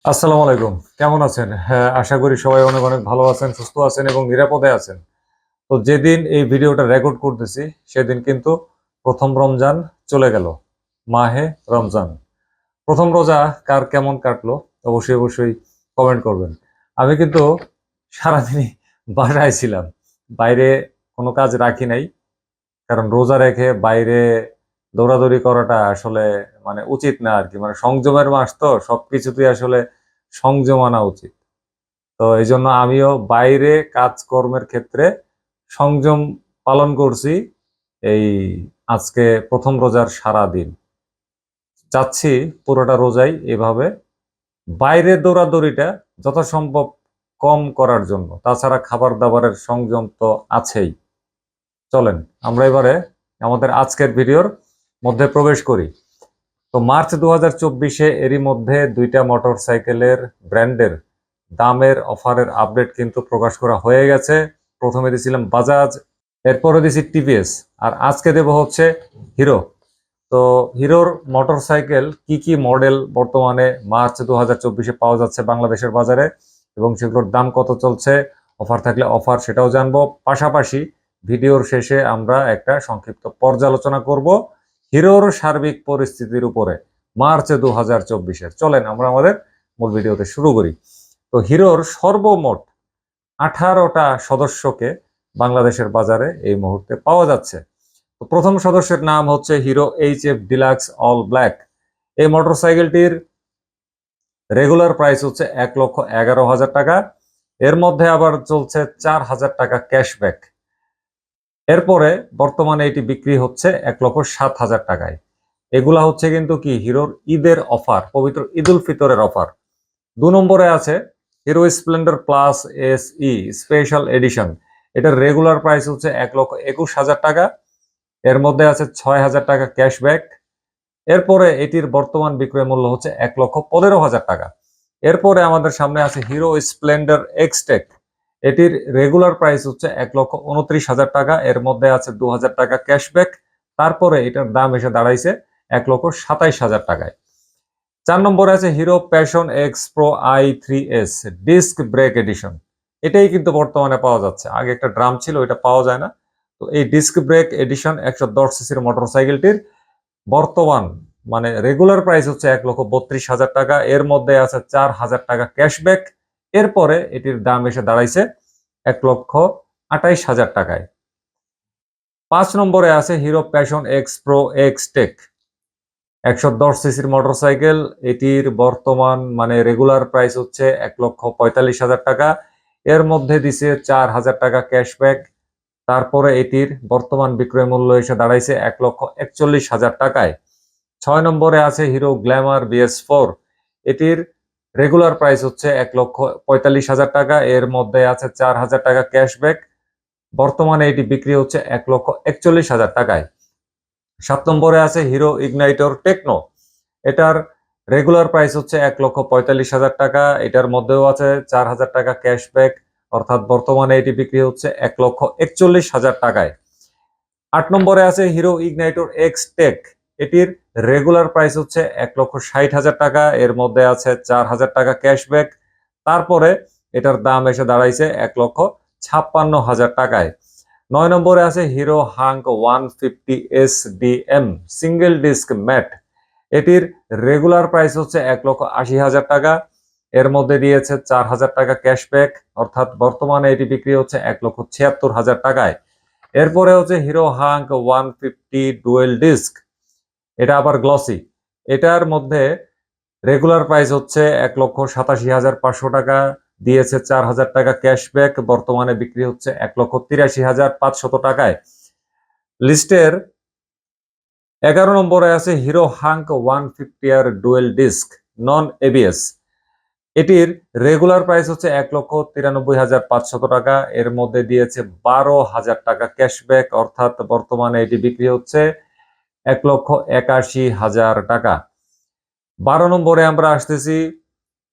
আসসালামু আলাইকুম, কেমন আছেন? হ্যাঁ, আশা করি সবাই অনেক অনেক ভালো আছেন, সুস্থ আছেন এবং নিরাপদে আছেন। তো যেদিন এই ভিডিওটা রেকর্ড করতেছি সেদিন কিন্তু প্রথম রমজান চলে গেল, মাহে রমজান। প্রথম রোজা কার কেমন কাটলো অবশ্যই অবশ্যই কমেন্ট করবেন। আমি কিন্তু সারাদিনই বাসায় ছিলাম, বাইরে কোনো কাজ রাখি নাই। কারণ রোজা রেখে বাইরে দৌড়াদৌড়ি করাটা আসলে মানে উচিত না আর কি। মানে সংযমের মাস তো, সবকিছুতেই আসলে সংযম আনা উচিত। তো এই জন্য আমিও বাইরে কাজকর্মের ক্ষেত্রে সংযম পালন করছি। এই আজকে প্রথম রোজার সারা দিন চাচ্ছি পুরোটা রোজাই এভাবে বাইরে দৌড়াদৌড়িটা যথাসম্ভব কম করার জন্য। তাছাড়া খাবার দাবারের সংযম তো আছেই। চলেন আমরা এবারে আমাদের আজকের ভিডিওর মধ্যে প্রবেশ করি। তো মার্চ 2024-এ এরই মধ্যে দুইটা মোটরসাইকেলের ব্র্যান্ডের দামের অফারের আপডেট কিন্তু প্রকাশ করা হয়ে গেছে। প্রথমে দিয়েছিলাম বাজাজ, এরপরে দিয়েছি টিভিএস, আর আজকে দেব হচ্ছে হিরো। তো হিরোর মোটরসাইকেল কি কি মডেল বর্তমানে মার্চ 2024-এ পাওয়া যাচ্ছে বাংলাদেশের বাজারে এবং সেগুলোর দাম কত চলছে, অফার থাকলে অফার সেটাও জানবো। পাশাপাশি ভিডিওর শেষে আমরা একটা সংক্ষিপ্ত পর্যালোচনা করব হিরোর সার্বিক পরিস্থিতির উপরে মার্চ 2024-এর। চলেন আমরা আমাদের মূল ভিডিওতে শুরু করি। তো হিরোর সর্বমোট 18টা সদস্যকে বাংলাদেশের বাজারে এই মুহূর্তে পাওয়া যাচ্ছে। তো প্রথম সদস্যের নাম হচ্ছে hero HF deluxe all black. এই মোটরসাইকেলটির রেগুলার প্রাইস হচ্ছে 1,11,000 টাকা। এর মধ্যে আবার চলছে 4,000 টাকা ক্যাশব্যাক। এরপরে বর্তমানে এটি বিক্রি হচ্ছে 1,07,000 টাকায়। এগুলা হচ্ছে কিন্তু কি হিরোর ঈদের অফার, পবিত্র ঈদ উল ফিতরের অফার। 2 নম্বরে আছে hero Splendor plus SE special edition. এটার রেগুলার প্রাইস হচ্ছে 1,21,000 টাকা। এর মধ্যে আছে 6,000 টাকা ক্যাশব্যাক। এরপরে এটির বর্তমান বিক্রয় মূল্য হচ্ছে 1,15,000 টাকা। এরপরে আমাদের সামনে আছে হিরো স্প্লেন্ডার এক্সটেক। এটির রেগুলার প্রাইস হচ্ছে 1,29,000 টাকা। এর মধ্যে আছে 2,000 টাকা ক্যাশব্যাক। তারপরে এটার দাম এসে দাঁড়াইছে 1,27,000 টাকায়। 4 নম্বরে আছে Hero Passion Xpro i3s disc brake edition. এটাই কিন্তু বর্তমানে পাওয়া যাচ্ছে, আগে একটা ড্রাম ছিল ওইটা পাওয়া যায় না। তো এই ডিস্ক ব্রেক এডিশন 110 সিসির মোটরসাইকেলটির বর্তমান মানে রেগুলার প্রাইস হচ্ছে 1,32,000 টাকা। এর মধ্যে আছে 4,000 টাকা ক্যাশব্যাক। এরপরে এটির দাম এসে দাঁড়াইছে 1,28,000 টাকায়। 5 নম্বরে আছে হিরো প্যাশন এক্সপ্রো এক্সটেক 110 সিসির মোটরসাইকেল। এটির বর্তমান মানে রেগুলার প্রাইস হচ্ছে 1,45,000 টাকা। এর মধ্যে দিছে 4,000 টাকা ক্যাশব্যাক। তারপরে এটির বর্তমান বিক্রয় মূল্য এসে দাঁড়াইছে 1,41,000 টাকায়। 6 নম্বরে আছে হিরো গ্ল্যামার BS4। এটির রেগুলার প্রাইস হচ্ছে 1,45,000 টাকা। এর মধ্যে আছে 4,000 টাকা ক্যাশব্যাক। বর্তমানে এটি বিক্রি হচ্ছে 1,41,000 টাকায়। 7 নম্বরে আছে হিরো ইগনাইটর টেকনো। এটার রেগুলার প্রাইস হচ্ছে 1,45,000 টাকা। এটার মধ্যেও আছে 4,000 টাকা ক্যাশব্যাক, অর্থাৎ বর্তমানে এটি বিক্রি হচ্ছে 1,41,000 টাকায়। 8 নম্বরে আছে হিরো ইগনাইটর এক্স টেক। এটির রেগুলার প্রাইস হচ্ছে 1,60,000 টাকা। এর মধ্যে আছে 4,000 টাকা ক্যাশব্যাক। তারপরে এটার দাম এসে দাঁড়াইছে 1,56,000 টাকায়। 9 নম্বরে আছে Hero Hunk 150 SDM single disc matte. এটির রেগুলার প্রাইস হচ্ছে 1,80,000 টাকা। এর মধ্যে দিয়েছে 4,000 টাকা ক্যাশব্যাক, অর্থাৎ বর্তমানে এটি বিক্রি হচ্ছে 1,76,000 টাকায়। এরপরে হচ্ছে হিরো হাঙ্ক 150 ডুয়েল ডিস্ক। এটা আবার গ্লসি। এটার মধ্যে রেগুলার প্রাইস হচ্ছে 1,87,500 টাকা। দিয়েছে 4,000 টাকা ক্যাশব্যাক, বর্তমানে বিক্রি হচ্ছে 1,83,500 টাকায়। লিস্টের 11 নম্বরে আছে হিরো হাঙ্ক 150 ডুয়েল ডিস্ক নন ABS। এটির রেগুলার প্রাইস হচ্ছে 1,93,500 টাকা। এর মধ্যে দিয়েছে 12,000 টাকা ক্যাশব্যাক, অর্থাৎ বর্তমানে এটি বিক্রি হচ্ছে 1,81,000 টাকা। 12 নম্বরে আমরা আসতেছি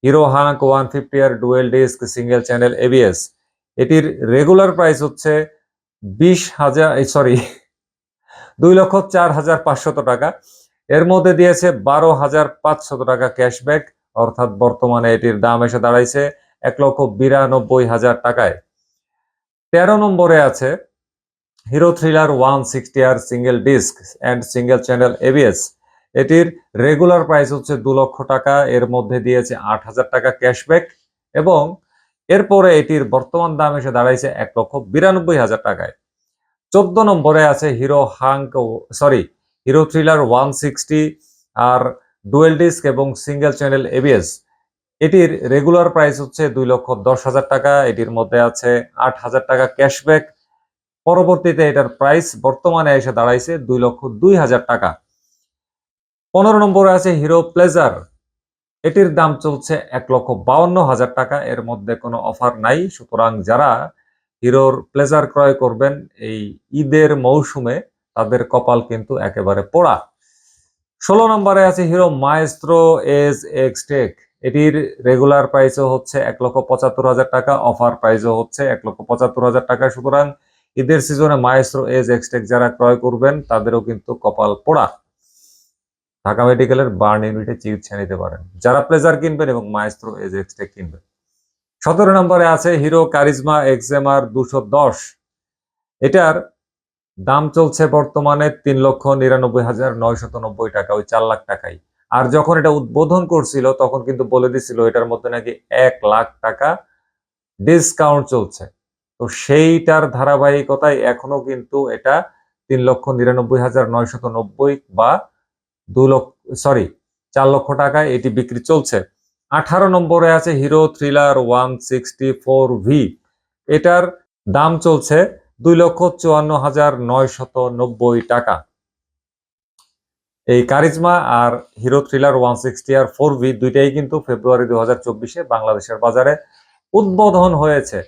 hero Hunk 150 dual disc single channel ABS। এটির রেগুলার প্রাইস হচ্ছে 2,04,500 টাকা। এর মধ্যে দিয়েছে 12,500 টাকা ক্যাশব্যাক, অর্থাৎ বর্তমানে এটির দাম এসে দাঁড়াইছে 1,92,000 টাকায়। 13 নম্বরে আছে hero thriller 160R single disc and single channel ABS. এটির রেগুলার প্রাইস হচ্ছে 2 লক্ষ টাকা, এর মধ্যে দিয়েছে 8,000 টাকা ক্যাশব্যাক এবং এরপরে এটির বর্তমান দাম এসে দাঁড়াইছে 1,92,000 টাকায়। 14 নম্বরে আছে হিরো থ্রিলার 160 আর ডুয়েল ডিস্ক এবং সিঙ্গেল চ্যানেল এবিএস। এটির রেগুলার প্রাইস হচ্ছে 2,10,000 টাকা, এটির মধ্যে আছে 8,000 টাকা ক্যাশব্যাক। পরবর্তীতে এটার প্রাইস বর্তমানে এসে দাঁড়াইছে 2,02,000 টাকা। 15 নম্বরে আছে হিরো প্লেজার। এটির দাম চলছে 1,52,000 টাকা, এর মধ্যে কোনো অফার নাই। সুতরাং যারা হিরোর প্লেজার ক্রয় করবেন এই ঈদের মৌসুমে তাদের কপাল কিন্তু একেবারে পোড়া। 16 নম্বরে আছে হিরো মাইস্ট্রো এজ এক্সটেক। এটির রেগুলার প্রাইসও হচ্ছে 1,75,000 টাকা, অফার প্রাইসও হচ্ছে 1,75,000 টাকা। সুতরাং ঈদের সিজনে মাইস্ট্রো এজ এক্সটেক যারা ক্রয় করবেন তাদেরও কিন্তু কপাল পোড়া। ঢাকা মেডিকেলের বার্ন ইউনিটে চিকিৎসা নিতে পারেন যারা প্লেজার কিনবেন এবং মাইস্ট্রো এজ এক্সটেক কিনবেন। 17 নম্বরে আছে হিরো কারিজমা xmr 210। এটার দাম চলছে বর্তমানে 3,99,990 টাকা, ওই 4 লাখ টাকাই। আর যখন এটা উদ্বোধন করছিল তখন কিন্তু বলে দিছিল এটার মধ্যে নাকি 1 লাখ টাকা ডিসকাউন্ট চলছে। তো সেইটার ধারাবাহিকতায় এখনো কিন্তু এটা 3,99,990 বা 4 লক্ষ টাকায় এটি বিক্রি চলছে। 18 নম্বরে আছে হিরো থ্রিলার 164V। এটার দাম চলছে 2,54,990 টাকা। এই কারিজমা আর হিরো থ্রিলার 160R4V দুইটাই কিন্তু ফেব্রুয়ারি 2024-এ বাংলাদেশের বাজারে উদ্বোধন হয়েছে।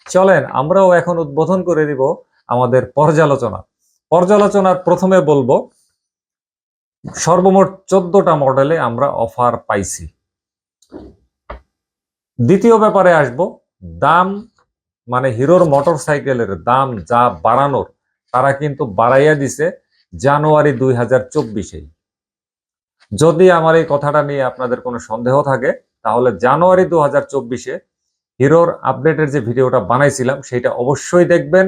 চলেন আমরাও এখন উদ্বোধন করে দিব আমাদের পর্যালোচনার প্রথমে বলবো সর্বমোট 14টা মডেলে আমরা অফার পাইছি। দ্বিতীয় ব্যাপারে আসব দাম, মানে হিরোর মোটরসাইকেলের দাম যা বাড়ানোর তারা কিন্তু বাড়াইয়া দিছে জানুয়ারি 2024-এ। যদি আমার এই কথাটা নিয়ে আপনাদের কোনো সন্দেহ থাকে তাহলে জানুয়ারি 2024-এ হিরোর আপডেটের যে ভিডিওটা বানাইছিলাম সেটা অবশ্যই দেখবেন,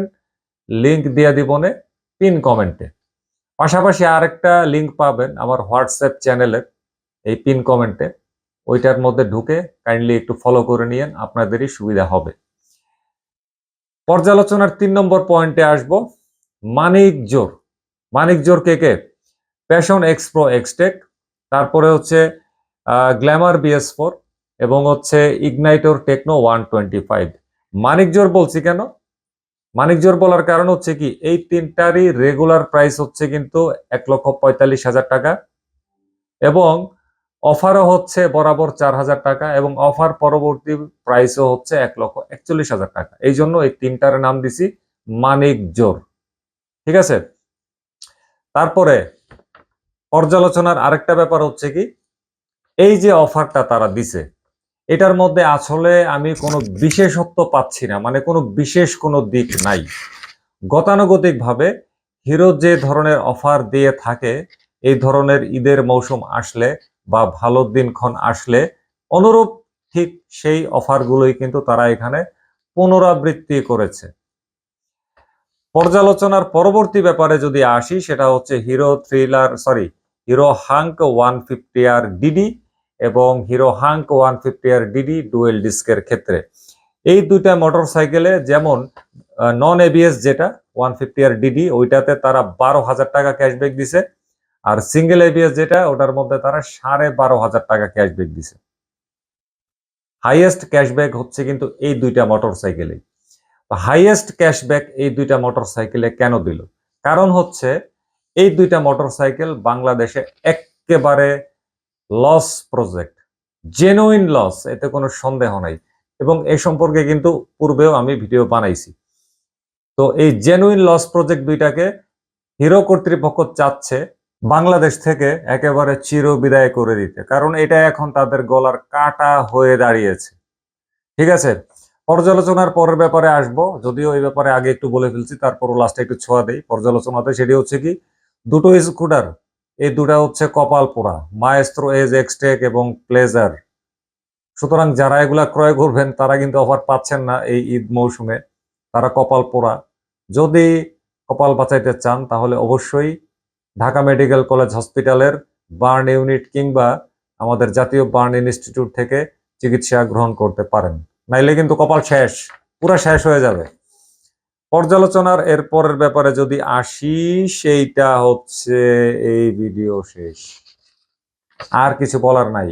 লিংক দিয়ে দিবনে পিন কমেন্টে। পাশাপাশি আরেকটা লিংক পাবেন আমার হোয়াটসঅ্যাপ চ্যানেলের এই পিন কমেন্টে, ওইটার মধ্যে ঢুকে কাইন্ডলি একটু ফলো করে নিয়েন, আপনাদেরই সুবিধা হবে। পর্যালোচনার 3 নম্বর পয়েন্টে আসবো মানিকজোর কে প্যাশন এক্সপ্রো এক্সটেক, তারপরে হচ্ছে গ্ল্যামার BS4 এবং হচ্ছে ইগনাইটর টেকনো 125। মানিকজোর বলছি কেন? মানিকজোর বলার কারণ হচ্ছে কি এই তিনটারই রেগুলার প্রাইস হচ্ছে কিন্তু 1,45,000 টাকা এবং অফারও হচ্ছে বরাবর 4,000 টাকা এবং অফার পরবর্তী প্রাইসও হচ্ছে 1,41,000 টাকা। এই জন্য এই তিনটার নাম দিছি মানিকজোর, ঠিক আছে। তারপরে পর্যালোচনার আরেকটা ব্যাপার হচ্ছে কি এই যে অফারটা তারা দিছে এটার মধ্যে আসলে আমি কোনো বিশেষত্ব পাচ্ছি না, মানে কোনো বিশেষ কোনো দিক নাই। গতানুগতিকভাবে হিরো যে ধরনের অফার দিয়ে থাকে এই ধরনের ঈদের মৌসুম আসলে বা ভালো দিনক্ষণ আসলে অনুরূপ ঠিক সেই অফারগুলোই কিন্তু তারা এখানে পুনরাবৃত্তি করেছে। পর্যালোচনার পরবর্তী ব্যাপারে যদি আসি সেটা হচ্ছে হিরো হাঙ্ক 150R ডিডি এবং hero hunk 150R DD dual ডিস্কের ক্ষেত্রে এই দুইটা মোটরসাইকেলে যেমন নন এবিএস যেটা 150R ডিডি ওইটাতে তারা 12,000 টাকা ক্যাশব্যাক দিছে, আর সিঙ্গেল এবিএস যেটা ওটার মধ্যে তারা 12,500 টাকা ক্যাশব্যাক দিছে। হাইয়েস্ট ক্যাশব্যাক হচ্ছে কিন্তু এই দুইটা মোটরসাইকেলে। হাইয়েস্ট ক্যাশব্যাক এই দুইটা মোটরসাইকেলে কেন দিল? কারণ হচ্ছে এই দুইটা মোটরসাইকেল বাংলাদেশে একেবারে লস প্রজেক্ট, জেনুইন লস, এতে কোনো সন্দেহ নাই এবং এই সম্পর্কে কিন্তু পূর্বেও আমি ভিডিও বানাইছি। তো এই জেনুইন লস প্রজেক্ট দুইটাকে হিরো কর্তৃপক্ষ চাচ্ছে বাংলাদেশ থেকে একেবারে চিরবিদায় করে দিতে, কারণ এটা এখন তাদের গলার কাটা হয়ে দাঁড়িয়েছে, ঠিক আছে। পর্যালোচনার পরের ব্যাপারে আসবো, যদিও এই ব্যাপারে আগে একটু বলে ফেলছি, তারপরও লাস্টে একটু ছোঁয়া দেই পর্যালোচনাতে। সেটি হচ্ছে কি দুটো স্কুটার, এই দুটা হচ্ছে কপাল পোড়া, মায়েস্ট্রো এজ এক্সটেক এবং প্লেজার সুতরাং যারা এগুলা ক্রয় করবেন তারা কিন্তু অফার পাচ্ছেন না এই ঈদ মৌসুমে, তারা কপাল পোড়া। যদি কপাল বাঁচাইতে চান তাহলে অবশ্যই ঢাকা মেডিকেল কলেজ হসপিটালের বার্ন ইউনিট কিংবা আমাদের জাতীয় বার্ন ইনস্টিটিউট থেকে চিকিৎসা গ্রহণ করতে পারেন, নাইলে কিন্তু কপাল শেষ, পুরো শেষ হয়ে যাবে। পর্যালোচনার এরপরের ব্যাপারে যদি আসি, সেইটা হচ্ছে এই ভিডিও শেষ, আর কিছু বলার নাই।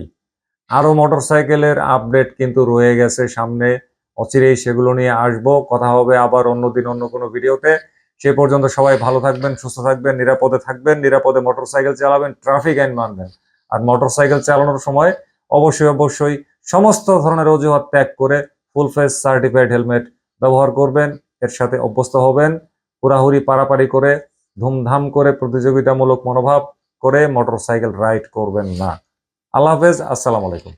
আরো মোটরসাইকেলের আপডেট কিন্তু রয়ে গেছে সামনে, অচিরেই সেগুলো নিয়ে আসবো, কথা হবে আবার অন্যদিন অন্য কোনো ভিডিওতে। সে পর্যন্ত সবাই ভালো থাকবেন, সুস্থ থাকবেন, নিরাপদে থাকবেন, নিরাপদে মোটরসাইকেল চালাবেন, ট্রাফিক আইন মানবেন। আর মোটরসাইকেল চালানোর সময় অবশ্যই সমস্ত ধরনের অজুহাত ত্যাগ করে ফুল ফেস সার্টিফাইড হেলমেট ব্যবহার করবেন, এর সাথে অভ্যস্ত হবেন। হুড়াহুড়ি পারাপারি করে ধুমধাম করে প্রতিযোগিতামূলক মনোভাব করে মোটরসাইকেল রাইড করবেন না। আল্লাহ হাফেজ, আসসালামু আলাইকুম।